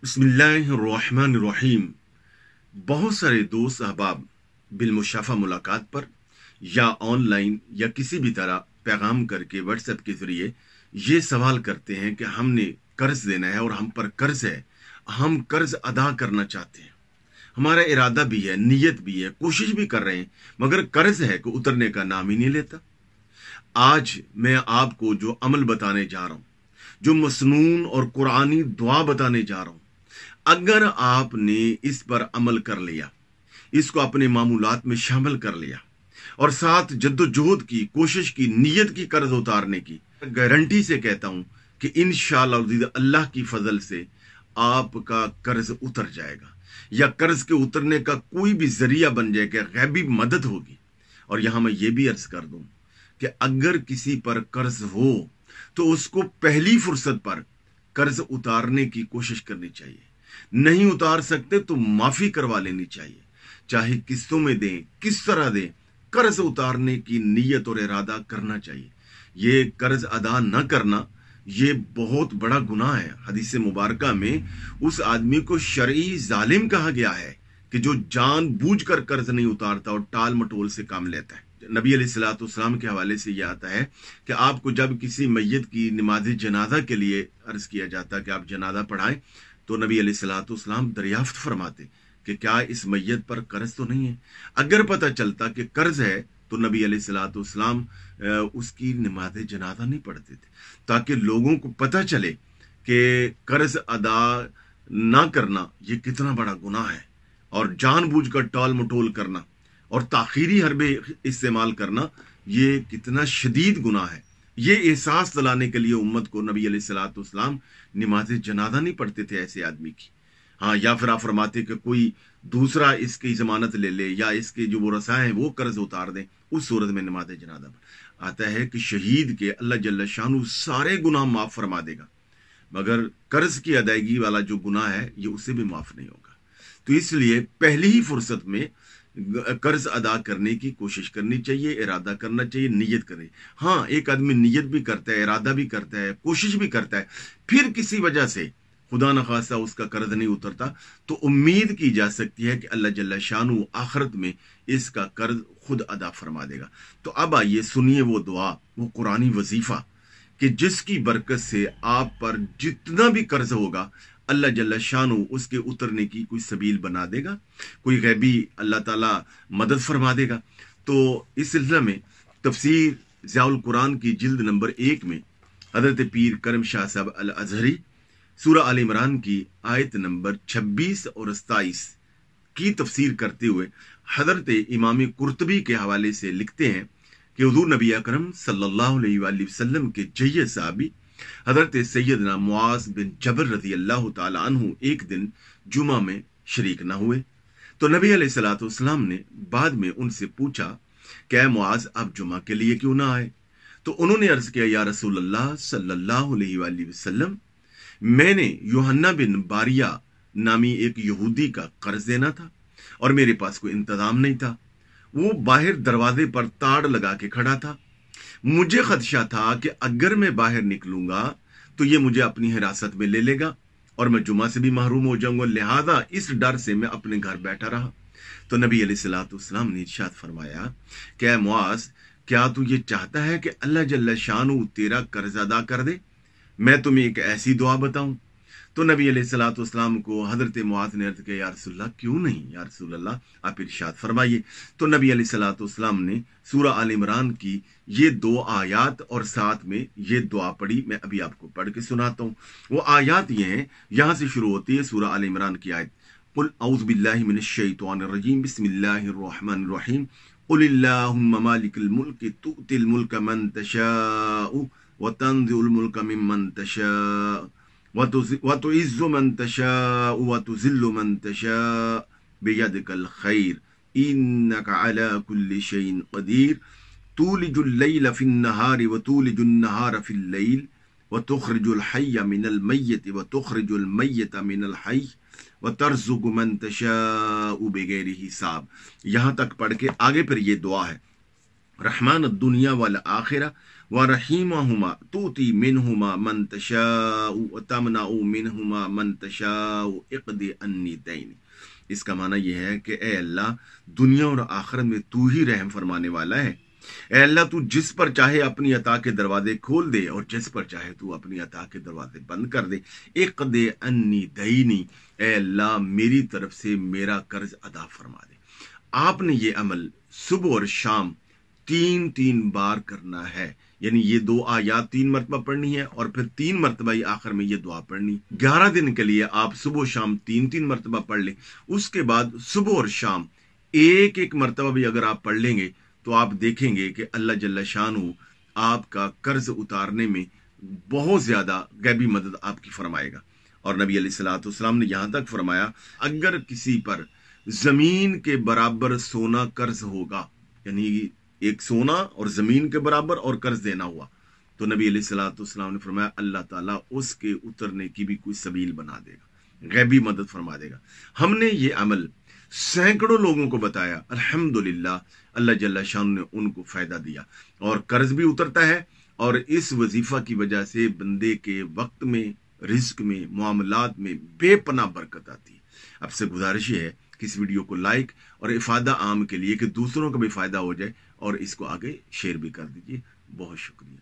बिस्मिल्लाहिर्रहमानिर्रहीम। बहुत सारे दोस्त अहबाब बिलमुशाफा मुलाकात पर या ऑनलाइन या किसी भी तरह पैगाम करके व्हाट्सएप के ज़रिए ये सवाल करते हैं कि हमने कर्ज देना है और हम पर कर्ज है, हम कर्ज अदा करना चाहते हैं, हमारा इरादा भी है, नीयत भी है, कोशिश भी कर रहे हैं, मगर कर्ज है कि उतरने का नाम ही नहीं लेता। आज मैं आपको जो अमल बताने जा रहा हूं, जो मसनून और कुरानी दुआ बताने जा रहा हूं, अगर आपने इस पर अमल कर लिया, इसको अपने मामूलात में शामिल कर लिया और साथ जद्दोजहद की, कोशिश की, नीयत की, कर्ज उतारने की, गारंटी से कहता हूं कि इंशाअल्लाह अल्लाह की फजल से आपका कर्ज उतर जाएगा या कर्ज के उतरने का कोई भी जरिया बन जाएगा, गैबी मदद होगी। और यहां मैं ये भी अर्ज कर दूं कि अगर किसी पर कर्ज हो तो उसको पहली फुर्सत पर कर्ज उतारने की कोशिश करनी चाहिए। नहीं उतार सकते तो माफी करवा लेनी चाहिए, चाहे किस्तों में दें, किस तरह दें, कर्ज उतारने की नीयत और इरादा करना चाहिए। ये कर्ज अदा न करना ये बहुत बड़ा गुनाह है। हदीस मुबारका में उस आदमी को शरई जालिम कहा गया है कि जो जानबूझकर कर्ज नहीं उतारता और टाल मटोल से काम लेता है। नबी अलैहिस्सलाम के हवाले से यह आता है कि आपको जब किसी मैयत की नमाज जनाजा के लिए अर्ज किया जाता कि आप जनाजा पढ़ाएं, तो नबी अलैहिस्सलाम दरियाफ्त फरमाते कि क्या इस मैयत पर कर्ज तो नहीं है। अगर पता चलता कि कर्ज है तो नबी अलैहिस्सलाम उसकी नमाज जनाजा नहीं पढ़ते थे, ताकि लोगों को पता चले कि कर्ज अदा ना करना ये कितना बड़ा गुनाह है और जानबूझकर टाल मटोल करना और ताखीरी हरबे इस्तेमाल करना ये कितना शदीद गुनाह है। ये एहसास दिलाने के लिए उम्मत को नबी अलैहिस्सलाम नमाज जनाजा नहीं पढ़ते थे ऐसे आदमी की। हाँ, या फिर आप फरमाते कि कोई दूसरा इसकी जमानत ले ले या इसके जो वरसा हैं वो कर्ज उतार दें, उस सूरत में नमाज जनाजा आता है कि शहीद के अल्लाह जल्ल शानु सारे गुनाह माफ फरमा देगा, मगर कर्ज की अदायगी वाला जो गुनाह है ये उससे भी माफ नहीं होगा। तो इसलिए पहली ही फुर्सत में कर्ज अदा करने की कोशिश करनी चाहिए, इरादा करना चाहिए, नीयत करे। हाँ, एक आदमी नीयत भी करता है, इरादा भी करता है, कोशिश भी करता है, फिर किसी वजह से खुदा न खासा उसका कर्ज नहीं उतरता, तो उम्मीद की जा सकती है कि अल्लाह जल्ल शानु आखिरत में इसका कर्ज खुद अदा फरमा देगा। तो अब आइए सुनिए वो दुआ, वो कुरानी वजीफा कि जिसकी बरकत से आप पर जितना भी कर्ज होगा अल्लाह जल्ल शानु उसके उतरने की कोई सबील बना देगा, कोई गैबी अल्लाह ताला मदद फरमा देगा। तो इस सिलसिले में तफसीर ज़ियाउल कुरान की जिल्द नंबर 1 में हजरत पीर करम शाह साहब अल अजहरी सूरह आल इमरान की आयत नंबर 26 और 27 की तफसीर करते हुए हजरत इमाम कुर्तबी के हवाले से लिखते हैं कि हुजूर नबी अकरम सल्लल्लाहु अलैहि वसल्लम के जय्यद साहबी हजरत सैयदना मुआज बिन जबर रज़ी अल्लाह ताला अन्हु एक दिन जुमा में शरीक न हुए, तो नबी अलैहिस्सलाम ने बाद में उनसे पूछा क्या मुआज आप जुमा के लिए क्यों ना आए। तो उन्होंने अर्ज किया, या रसूल अल्लाह सल्लल्लाहु अलैहि वसल्लम, मैंने यूहन्ना बिन बारिया नामी एक यहूदी का कर्ज देना था और मेरे पास कोई इंतजाम नहीं था। वो बाहर दरवाजे पर ताड़ लगा के खड़ा था। मुझे खदशा था कि अगर मैं बाहर निकलूंगा तो ये मुझे अपनी हिरासत में ले लेगा और मैं जुमा से भी महरूम हो जाऊंगा, लिहाजा इस डर से मैं अपने घर बैठा रहा। तो नबी अलैहिस्सलाम ने इरशाद फरमाया, क्या मुआज, क्या तू ये चाहता है कि अल्लाह जल्ल शानु तेरा कर्ज अदा कर दे? मैं तुम्हें एक ऐसी दुआ बताऊं। तो नबी अलैहिस्सलाम को हजरत मुआज ने अर्ज किया, या रसूलल्लाह क्यों नहीं, या रसूलल्लाह आप इरशाद फरमाइए। तो नबी अलैहिस्सलाम ने सूरह आल इमरान की ये 2 आयात और साथ में ये दुआ पढ़ी। मैं अभी आपको पढ़ के सुनाता हूँ। वो आयात ये हैं, यहाँ से शुरू होती है सूरह आल इमरान की आयत, कुल औज़ु बिल्लाहि मिनश शैतानिर रजीम, बिस्मिल्लाहिर रहमानिर रहीम, कुलिल्लाहुम्मा मालिकल मुल्क तु'तिल मुल्का मन तशाउ व तंज़िउल मुल्का मिम्मन तशाउ व तुइज़्ज़ु मन तशाउ व तुज़िल्लु मन तशाउ बियदिकल खैर इन्नका अला कुल्लि शैइन क़दीर तूलिजुल लैला फिन नहारि व तूलिजुन नहारा फिल लैल व तुखरिजुल हय्य मिनल मय्यत व तुखरिजुल मय्यत मिनल हय्य व तर्ज़ुक़ु मन तशाउ बिगैरि हिसाब। यहाँ तक पढ़ के आगे फिर ये दुआ है रहमान दुनिया वाल आखिरा व रहीमहुमा तूती मिनहुमा मन तशाउ व तमनाउ मिनहुमा मन तशाउ इक़दी अन्नी दैन। इसका माना यह है कि ए अल्लाह, दुनिया और आखिरत में तू ही रहम फरमाने वाला है। ए अल्लाह, तू जिस पर चाहे अपनी अता के दरवाजे खोल दे और जिस पर चाहे तू अपनी अता के दरवाजे बंद कर दे। इक़दी अन्नी दैनी, ए अल्लाह मेरी तरफ से मेरा कर्ज अदा फरमा दे। आपने ये अमल सुबह और शाम 3-3 बार करना है, यानी ये 2 आयात 3 मरतबा पढ़नी है और फिर 3 मरतबा ही आखिर में ये दुआ पढ़नी। 11 दिन के लिए आप सुबह शाम 3-3 मरतबा पढ़ लें। उसके बाद सुबह और शाम 1-1 मरतबा भी अगर आप पढ़ लेंगे तो आप देखेंगे कि अल्लाह जल्ल शानहू आपका कर्ज उतारने में बहुत ज्यादा गैबी मदद आपकी फरमाएगा। और नबी अलैहिस्सलातु वस्सलाम ने यहां तक फरमाया, अगर किसी पर जमीन के बराबर सोना कर्ज होगा, यानी एक सोना और जमीन के बराबर और कर्ज देना हुआ, तो नबी अलैहिस्सलातु वस्सलाम ने फरमाया अल्लाह ताला उसके उतरने की भी कोई सबील बना देगा, गैबी मदद फरमा देगा। हमने ये अमल सैकड़ों लोगों को बताया, अल्हम्दुलिल्लाह अल्लाह जल्ल शान ने उनको फायदा दिया और कर्ज भी उतरता है। और इस वजीफा की वजह से बंदे के वक्त में, रिस्क में, मामलात में बेपनाह बरकत आती है। अब से गुजारिश है कि इस वीडियो को लाइक और इफादा आम के लिए कि दूसरों का भी फायदा हो जाए और इसको आगे शेयर भी कर दीजिए। बहुत शुक्रिया।